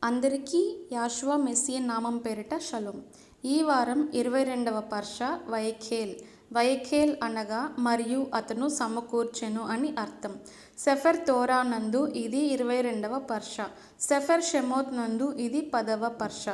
అందరికీ యాషువా మెస్సియ నామం పేరిట షలోం. ఈ వారం 22వ పర్ష వయఖేల్. వయఖేల్ అనగా మరియు అతను సమకూర్చెను అని అర్థం. సెఫర్ తోరా నందు ఇది 22వ పర్ష. సెఫర్ షెమోత్ నందు ఇది 10వ పర్ష.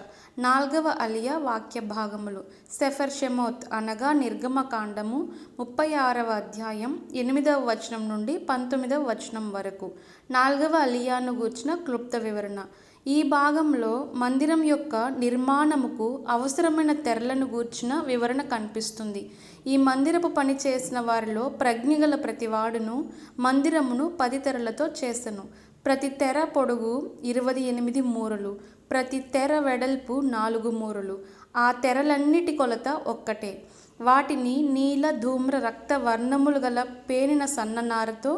4వ అలియా వాక్య భాగములు. సెఫర్ షెమోత్ అనగా నిర్గమకాండము 36వ అధ్యాయం 8వ వచనం నుండి 19వ వచనం వరకు. 4వ అలియాను గూర్చిన క్లుప్త వివరణ. ఈ భాగంలో మందిరం యొక్క నిర్మాణముకు అవసరమైన తెరలను గూర్చిన వివరణ కనిపిస్తుంది. ఈ మందిరపు పని చేసిన వారిలో ప్రజ్ఞగల ప్రతివాడును మందిరమును 10 తెరలతో చేసెను. ప్రతి తెర పొడుగు 28 మూరలు, ప్రతి తెర వెడల్పు 4 మూరలు. ఆ తెరలన్నిటి కొలత ఒక్కటే. వాటిని నీల ధూమ్ర రక్త వర్ణములు గల పేనిన సన్ననారతో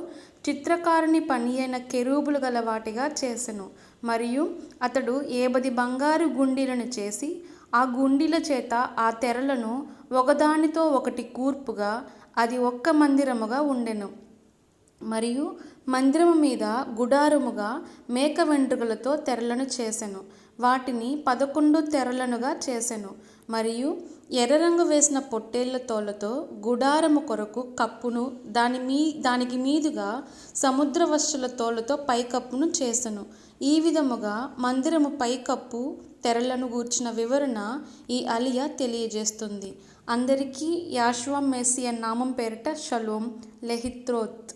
చిత్రకారుని పని అయిన కెరూబులు గల వాటిగా చేసెను. మరియు అతడు 7 బంగారు గుండీలను చేసి ఆ గుండీల చేత ఆ తెరలను ఒకదానితో ఒకటి కూర్పుగా అది ఒక్క మందిరముగా ఉండెను. మరియు మందిరము మీద గుడారముగా మేక వెంట్రుకలతో తెరలను చేసెను. వాటిని 11 తెరలనుగా చేసెను. మరియు ఎర్రరంగు వేసిన పొట్టేళ్ల తోలతో గుడారము కొరకు కప్పును దానికి మీదుగా సముద్రవశ్యుల తోలతో పైకప్పును చేసెను. ఈ విధముగా మందిరము పైకప్పు తెరలను గూర్చిన వివరణ ఈ అలియా తెలియజేస్తుంది. అందరికీ యాషువా మెస్సియ నామం పేరిట షలోం. లెహిత్రోత్.